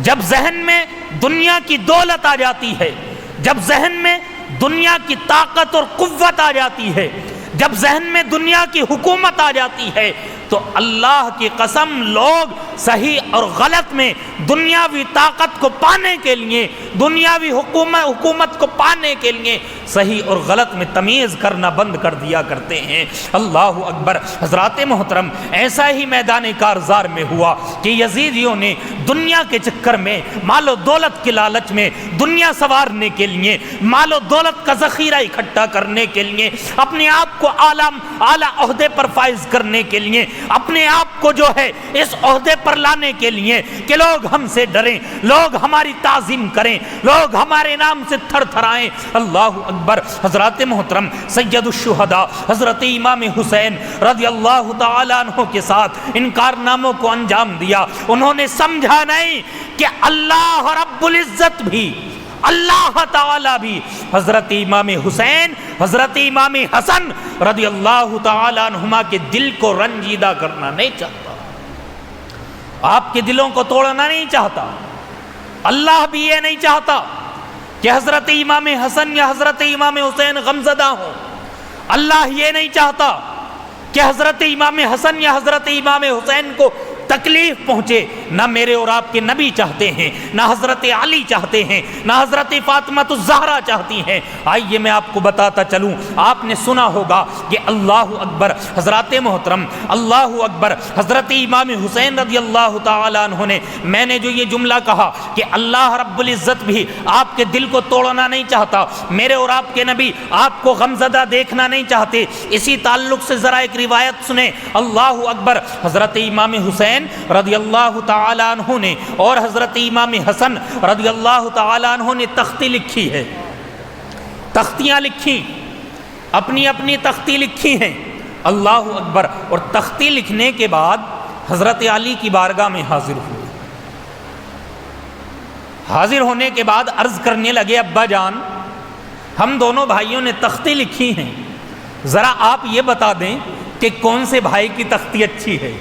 جب ذہن میں دنیا کی دولت آ جاتی ہے، جب ذہن میں دنیا کی طاقت اور قوت آ جاتی ہے، جب ذہن میں دنیا کی حکومت آ جاتی ہے، تو اللہ کی قسم لوگ صحیح اور غلط میں دنیاوی طاقت کو پانے کے لیے، دنیاوی حکومت کو پانے کے لیے صحیح اور غلط میں تمیز کرنا بند کر دیا کرتے ہیں۔ اللہ اکبر۔ حضرات محترم، ایسا ہی میدان کارزار میں ہوا کہ یزیدیوں نے دنیا کے چکر میں، مال و دولت کے لالچ میں، دنیا سنوارنے کے لیے، مال و دولت کا ذخیرہ اکٹھا کرنے کے لیے، اپنے آپ کو اعلیٰ عہدے پر فائز کرنے کے لیے، اپنے آپ کو جو ہے اس عہدے پر لانے کے لیے کہ لوگ ہم سے ڈریں، لوگ ہماری تعظیم کریں، لوگ ہمارے نام سے تھر تھرائیں۔ اللہ اکبر۔ حضرات محترم، سید الشہداء حضرت امام حسین رضی اللہ تعالیٰ عنہ کے ساتھ ان کارناموں کو انجام دیا۔ انہوں نے سمجھا نہیں کہ اللہ رب العزت بھی، اللہ تعالیٰ بھی حضرت امام حسین، حضرت امام حسن رضی اللہ تعالیٰ عنہما کے دل کو رنجیدہ کرنا نہیں چاہتا، آپ کے دلوں کو توڑنا نہیں چاہتا۔ اللہ بھی یہ نہیں چاہتا کہ حضرت امام حسن یا حضرت امام حسین غمزدہ ہوں۔ اللہ یہ نہیں چاہتا کہ حضرت امام حسن یا حضرت امام حسین کو تکلیف پہنچے۔ نہ میرے اور آپ کے نبی چاہتے ہیں، نہ حضرت علی چاہتے ہیں، نہ حضرت فاطمہ الزہرا چاہتی ہیں۔ آئیے میں آپ کو بتاتا چلوں، آپ نے سنا ہوگا کہ اللہ اکبر، حضرات محترم، اللہ اکبر، حضرت امام حسین رضی اللہ تعالیٰ عنہ نے، میں نے جو یہ جملہ کہا کہ اللہ رب العزت بھی آپ کے دل کو توڑنا نہیں چاہتا، میرے اور آپ کے نبی آپ کو غمزدہ دیکھنا نہیں چاہتے، اسی تعلق سے ذرا ایک روایت سنیں۔ اللہ اکبر۔ حضرت امام حسین رضی اللہ تعالیٰ عنہ نے اور حضرت امام حسن رضی اللہ تعالیٰ عنہ نے تختی لکھی ہے، تختیاں لکھی، اپنی اپنی تختی لکھی ہیں۔ اللہ اکبر۔ اور تختی لکھنے کے بعد حضرت علی کی بارگاہ میں حاضر ہوئے۔ حاضر ہونے کے بعد عرض کرنے لگے، ابا جان، ہم دونوں بھائیوں نے تختی لکھی ہیں، ذرا آپ یہ بتا دیں کہ کون سے بھائی کی تختی اچھی ہے،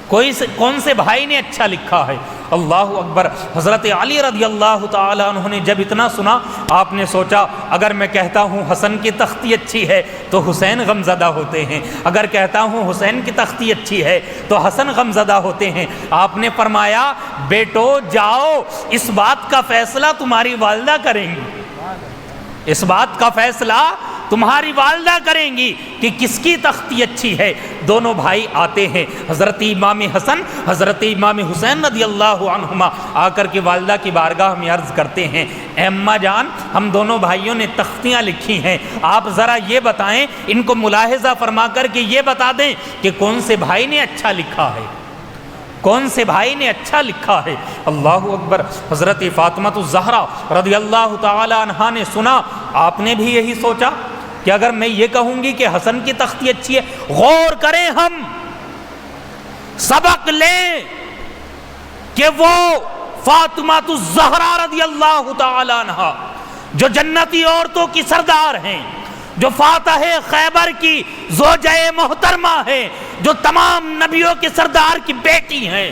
کون سے بھائی نے اچھا لکھا ہے۔ اللہ اکبر۔ حضرت علی رضی اللہ تعالیٰ عنہ نے جب اتنا سنا، آپ نے سوچا اگر میں کہتا ہوں حسن کی تختی اچھی ہے تو حسین غمزدہ ہوتے ہیں، اگر کہتا ہوں حسین کی تختی اچھی ہے تو حسن غمزدہ ہوتے ہیں۔ آپ نے فرمایا، بیٹو جاؤ، اس بات کا فیصلہ تمہاری والدہ کریں گی، اس بات کا فیصلہ تمہاری والدہ کریں گی کہ کس کی تختی اچھی ہے۔ دونوں بھائی آتے ہیں، حضرت امام حسن، حضرت امام حسین رضی اللہ عنہما آ کر کے والدہ کی بارگاہ میں عرض کرتے ہیں، اے اماں جان، ہم دونوں بھائیوں نے تختیاں لکھی ہیں، آپ ذرا یہ بتائیں، ان کو ملاحظہ فرما کر کے یہ بتا دیں کہ کون سے بھائی نے اچھا لکھا ہے، کون سے بھائی نے اچھا لکھا ہے۔ اللہ اکبر۔ حضرت فاطمہ الزہرا رضی اللہ تعالی عنہا نے سنا، آپ نے بھی یہی سوچا کہ اگر میں یہ کہوں گی کہ حسن کی تختی اچھی ہے، غور کریں، ہم سبق لیں کہ وہ فاطمہ الزہرا رضی اللہ تعالی عنہا جو جنتی عورتوں کی سردار ہیں، جو فاتح خیبر کی زوجہ محترمہ ہے، جو تمام نبیوں کے سردار کی بیٹی ہیں،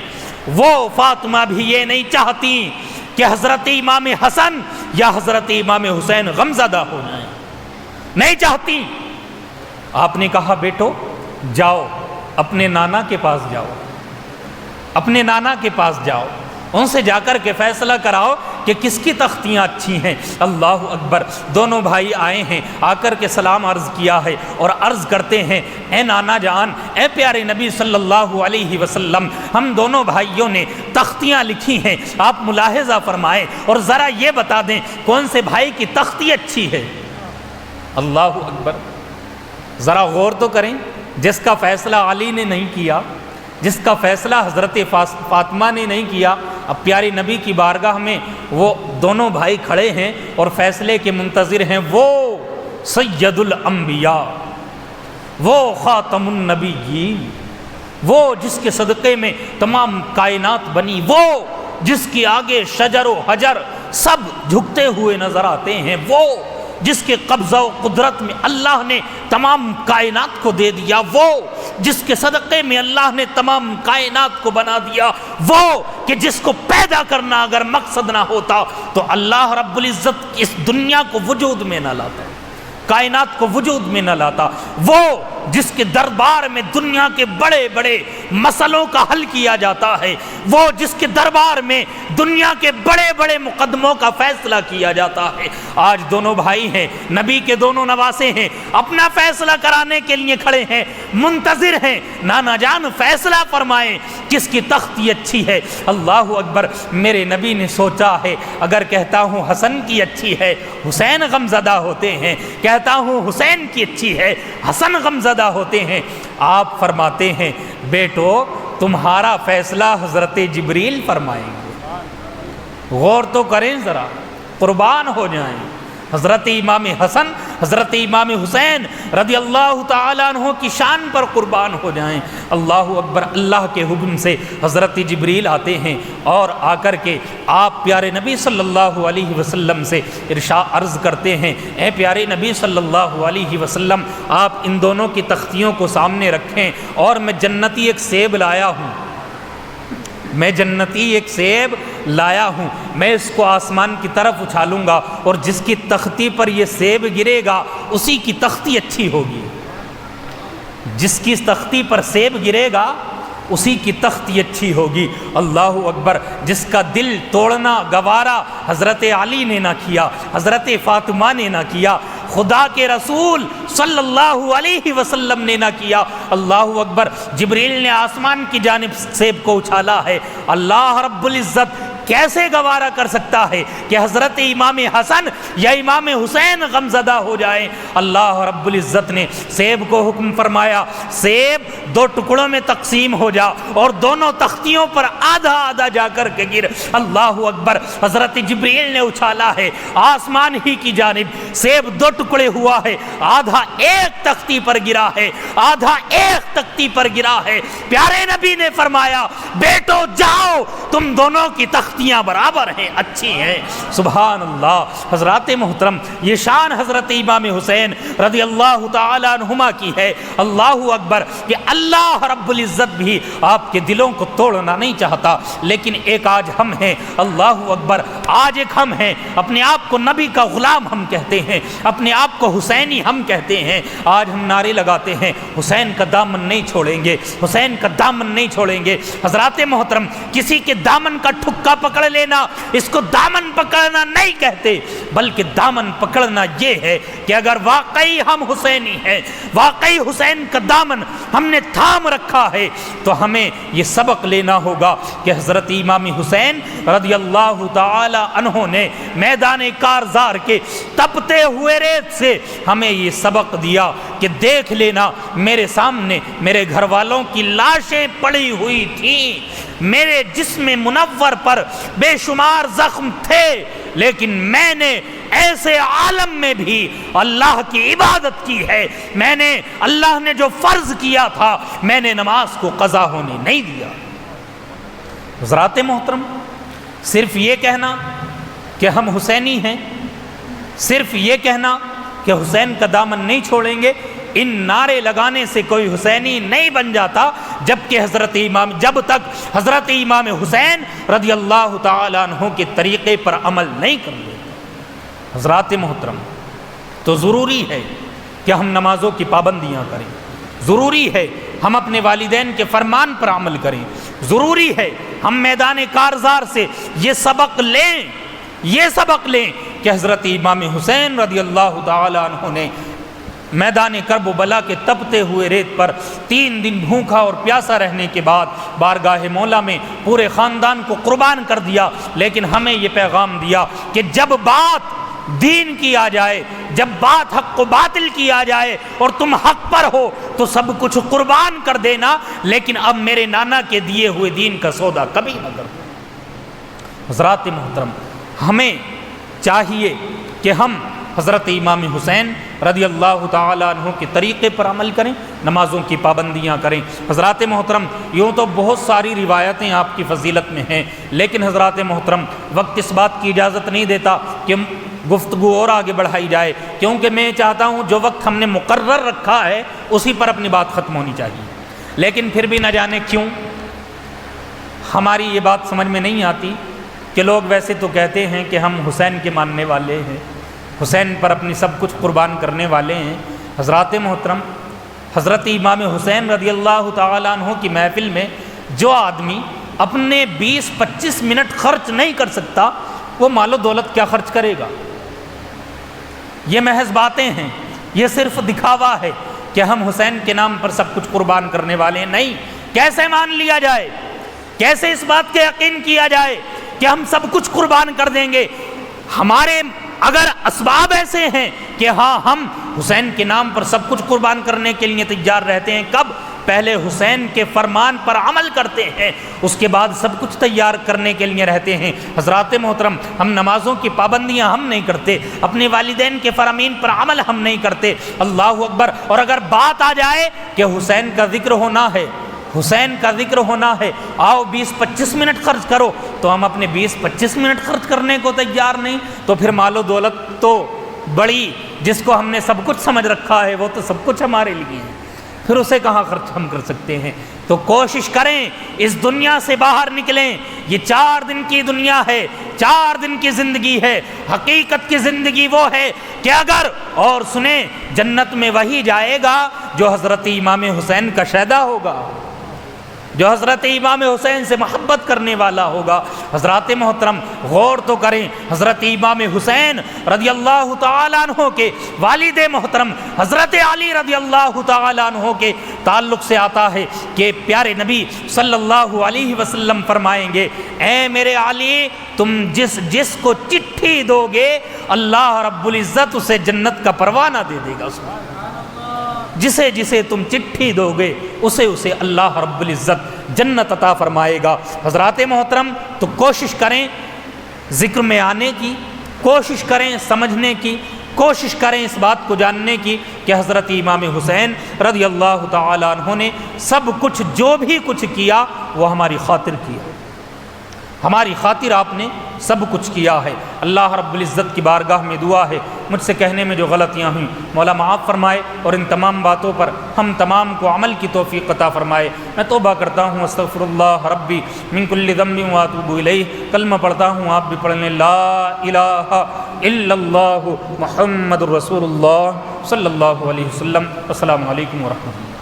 وہ فاطمہ بھی یہ نہیں چاہتی کہ حضرت امام حسن یا حضرت امام حسین غمزدہ ہو جائیں، نہیں چاہتی۔ آپ نے کہا، بیٹو جاؤ، اپنے نانا کے پاس جاؤ، اپنے نانا کے پاس جاؤ، ان سے جا کر کے فیصلہ کراؤ کہ کس کی تختیاں اچھی ہیں۔ اللہ اکبر۔ دونوں بھائی آئے ہیں، آ کر کے سلام عرض کیا ہے اور عرض کرتے ہیں، اے نانا جان، اے پیارے نبی صلی اللہ علیہ وسلم، ہم دونوں بھائیوں نے تختیاں لکھی ہیں، آپ ملاحظہ فرمائیں اور ذرا یہ بتا دیں کون سے بھائی کی تختی اچھی ہے۔ اللہ اکبر۔ ذرا غور تو کریں، جس کا فیصلہ علی نے نہیں کیا، جس کا فیصلہ حضرت فاطمہ نے نہیں کیا، اب پیاری نبی کی بارگاہ میں وہ دونوں بھائی کھڑے ہیں اور فیصلے کے منتظر ہیں۔ وہ سید الانبیاء، وہ خاتم النبیین، وہ جس کے صدقے میں تمام کائنات بنی، وہ جس کے آگے شجر و حجر سب جھکتے ہوئے نظر آتے ہیں، وہ جس کے قبضہ و قدرت میں اللہ نے تمام کائنات کو دے دیا، وہ جس کے صدقے میں اللہ نے تمام کائنات کو بنا دیا، وہ کہ جس کو پیدا کرنا اگر مقصد نہ ہوتا تو اللہ رب العزت اس دنیا کو وجود میں نہ لاتا، کائنات کو وجود میں نہ لاتا، وہ جس کے دربار میں دنیا کے بڑے بڑے مسئلوں کا حل کیا جاتا ہے، وہ جس کے دربار میں دنیا کے بڑے بڑے مقدموں کا فیصلہ کیا جاتا ہے۔ آج دونوں بھائی ہیں، نبی کے دونوں نواسے ہیں، اپنا فیصلہ کرانے کے لیے کھڑے ہیں، منتظر ہیں نانا جان فیصلہ فرمائیں کس کی تختی اچھی ہے۔ اللہ اکبر، میرے نبی نے سوچا ہے اگر کہتا ہوں حسن کی اچھی ہے حسین غمزدہ ہوتے ہیں، کہتا ہوں حسین کی اچھی ہے حسن غمزدہ ہوتے ہیں۔ آپ فرماتے ہیں بیٹو تمہارا فیصلہ حضرت جبریل فرمائیں گے، غور تو کریں ذرا، قربان ہو جائیں۔ حضرت امام حسن حضرت امام حسین رضی اللہ تعالیٰ عنہ کی شان پر قربان ہو جائیں۔ اللہ اکبر، اللہ کے حکم سے حضرت جبریل آتے ہیں اور آ کر کے آپ پیارے نبی صلی اللہ علیہ وسلم سے عرض کرتے ہیں، اے پیارے نبی صلی اللہ علیہ وسلم آپ ان دونوں کی تختیوں کو سامنے رکھیں اور میں جنتی ایک سیب لایا ہوں، میں جنتی ایک سیب لایا ہوں، میں اس کو آسمان کی طرف اچھالوں گا اور جس کی تختی پر یہ سیب گرے گا اسی کی تختی اچھی ہوگی، جس کی تختی پر سیب گرے گا اسی کی تختی اچھی ہوگی۔ اللہ اکبر، جس کا دل توڑنا گوارا حضرت علی نے نہ کیا، حضرت فاطمہ نے نہ کیا، خدا کے رسول صلی اللہ علیہ وسلم نے نہ کیا۔ اللہ اکبر، جبریل نے آسمان کی جانب سیب کو اچھالا ہے، اللہ رب العزت کیسے گوارا کر سکتا ہے کہ حضرت امام حسن یا امام حسین غمزدہ ہو جائیں؟ اللہ رب العزت نے سیب کو حکم فرمایا، سیب دو ٹکڑوں میں تقسیم ہو جا اور دونوں تختیوں پر آدھا آدھا جا کر کے گر۔ اللہ اکبر، حضرت جبریل نے اچھالا ہے آسمان ہی کی جانب، سیب دو ٹکڑے ہوا ہے، آدھا ایک تختی پر گرا ہے، آدھا ایک تختی پر گرا ہے۔ پیارے نبی نے فرمایا بیٹو جاؤ، تم دونوں کی تختیاں برابر ہیں، اچھی ہیں۔ سبحان اللہ، حضرات محترم، یہ شان حضرت امام حسین رضی اللہ تعالی عنہما کی ہے۔ اللہ اکبر، کہ اللہ رب العزت بھی آپ کے دلوں کو توڑنا نہیں چاہتا، لیکن ایک آج ہم ہیں، اللہ اکبر، آج ایک ہم ہیں، اپنے آپ کو نبی کا غلام ہم کہتے ہیں، اپنے آپ کو حسینی ہم کہتے ہیں، آج ہم نعرے لگاتے ہیں حسین کا دامن نہیں چھوڑیں گے، حسین کا دامن نہیں چھوڑیں گے۔ حضرات محترم، کسی کے دامن کا ٹھکا پکڑ لینا، اس کو دامن پکڑنا نہیں کہتے، بلکہ دامن پکڑنا یہ ہے کہ اگر واقعی ہم حسینی ہیں، واقعی حسین کا دامن ہم نے تھام رکھا ہے، تو ہمیں یہ سبق لینا ہوگا کہ حضرت امام حسین رضی اللہ تعالی عنہ نے میدان کارزار کے تپتے ہوئے ریت سے ہمیں یہ سبق دیا کہ دیکھ لینا میرے سامنے میرے گھر والوں کی لاشیں پڑی ہوئی تھیں، میرے جسم منور پر بے شمار زخم تھے، لیکن میں نے ایسے عالم میں بھی اللہ کی عبادت کی ہے، میں نے اللہ نے جو فرض کیا تھا میں نے نماز کو قضا ہونے نہیں دیا۔ حضرات محترم، صرف یہ کہنا کہ ہم حسینی ہیں، صرف یہ کہنا کہ حسین کا دامن نہیں چھوڑیں گے، ان نعرے لگانے سے کوئی حسینی نہیں بن جاتا جب تک حضرت امام حسین رضی اللہ تعالیٰ عنہ کے طریقے پر عمل نہیں کر لیتے۔ حضرات محترم، تو ضروری ہے کہ ہم نمازوں کی پابندیاں کریں، ضروری ہے ہم اپنے والدین کے فرمان پر عمل کریں، ضروری ہے ہم میدان کارزار سے یہ سبق لیں کہ حضرت امام حسین رضی اللہ تعالیٰ عنہ نے میدان کرب و بلا کے تپتے ہوئے ریت پر 3 دن بھوکا اور پیاسا رہنے کے بعد بارگاہ مولا میں پورے خاندان کو قربان کر دیا، لیکن ہمیں یہ پیغام دیا کہ جب بات دین کی آ جائے، جب بات حق و باطل کی آ جائے اور تم حق پر ہو تو سب کچھ قربان کر دینا، لیکن اب میرے نانا کے دیے ہوئے دین کا سودا کبھی نہ کرو۔ حضرات محترم، ہمیں چاہیے کہ ہم حضرت امام حسین رضی اللہ تعالیٰ عنہ کے طریقے پر عمل کریں، نمازوں کی پابندیاں کریں۔ حضرات محترم، یوں تو بہت ساری روایتیں آپ کی فضیلت میں ہیں، لیکن حضرات محترم وقت اس بات کی اجازت نہیں دیتا کہ گفتگو اور آگے بڑھائی جائے، کیونکہ میں چاہتا ہوں جو وقت ہم نے مقرر رکھا ہے اسی پر اپنی بات ختم ہونی چاہیے، لیکن پھر بھی نہ جانے کیوں ہماری یہ بات سمجھ میں نہیں آتی کہ لوگ ویسے تو کہتے ہیں کہ ہم حسین کے ماننے والے ہیں، حسین پر اپنی سب کچھ قربان کرنے والے ہیں۔ حضرات محترم، حضرت امام حسین رضی اللہ تعالیٰ عنہ کی محفل میں جو آدمی اپنے 20-25 منٹ خرچ نہیں کر سکتا وہ مال و دولت کیا خرچ کرے گا؟ یہ محض باتیں ہیں، یہ صرف دکھاوا ہے کہ ہم حسین کے نام پر سب کچھ قربان کرنے والے ہیں۔ نہیں، کیسے مان لیا جائے، کیسے اس بات کے یقین کیا جائے کہ ہم سب کچھ قربان کر دیں گے؟ ہمارے اگر اسباب ایسے ہیں کہ ہاں ہم حسین کے نام پر سب کچھ قربان کرنے کے لیے تیار رہتے ہیں، کب؟ پہلے حسین کے فرمان پر عمل کرتے ہیں، اس کے بعد سب کچھ تیار کرنے کے لیے رہتے ہیں۔ حضرات محترم، ہم نمازوں کی پابندیاں ہم نہیں کرتے، اپنے والدین کے فرامین پر عمل ہم نہیں کرتے، اللہ اکبر۔ اور اگر بات آ جائے کہ حسین کا ذکر ہونا ہے، حسین کا ذکر ہونا ہے، آؤ 20-25 منٹ خرچ کرو، تو ہم اپنے 20-25 منٹ خرچ کرنے کو تیار نہیں، تو پھر مال و دولت تو بڑی جس کو ہم نے سب کچھ سمجھ رکھا ہے وہ تو سب کچھ ہمارے لیے ہے، پھر اسے کہاں خرچ ہم کر سکتے ہیں؟ تو کوشش کریں اس دنیا سے باہر نکلیں، یہ 4 دن کی دنیا ہے، 4 دن کی زندگی ہے، حقیقت کی زندگی وہ ہے کہ اگر اور سنیں جنت میں وہی جائے گا جو حضرت امام حسین کا شیدا ہوگا، جو حضرت امام حسین سے محبت کرنے والا ہوگا۔ حضرات محترم غور تو کریں، حضرت امام حسین رضی اللہ تعالیٰ عنہ کے والد محترم حضرت علی رضی اللہ تعالیٰ عنہ کے تعلق سے آتا ہے کہ پیارے نبی صلی اللہ علیہ وسلم فرمائیں گے، اے میرے علی، تم جس کو چٹھی دو گے اللہ رب العزت اسے جنت کا پروانہ دے دے گا، جسے جسے تم چٹھی دو گے اسے اللہ رب العزت جنت عطا فرمائے گا۔ حضرات محترم، تو کوشش کریں ذکر میں آنے کی، کوشش کریں سمجھنے کی، کوشش کریں اس بات کو جاننے کی کہ حضرت امام حسین رضی اللہ تعالیٰ عنہ نے سب کچھ جو بھی کچھ کیا وہ ہماری خاطر کیا، ہماری خاطر آپ نے سب کچھ کیا ہے۔ اللہ رب العزت کی بارگاہ میں دعا ہے مجھ سے کہنے میں جو غلطیاں ہوئیں مولا معاف فرمائے، اور ان تمام باتوں پر ہم تمام کو عمل کی توفیق عطا فرمائے۔ میں توبہ کرتا ہوں، استغفر اللہ ربی من کل ذنب واتوب الیہ، کلمہ پڑھتا ہوں، آپ بھی پڑھ لیں، لا الہ الا اللہ محمد رسول اللہ صلی اللہ علیہ وسلم۔ السلام علیکم ورحمۃ اللہ۔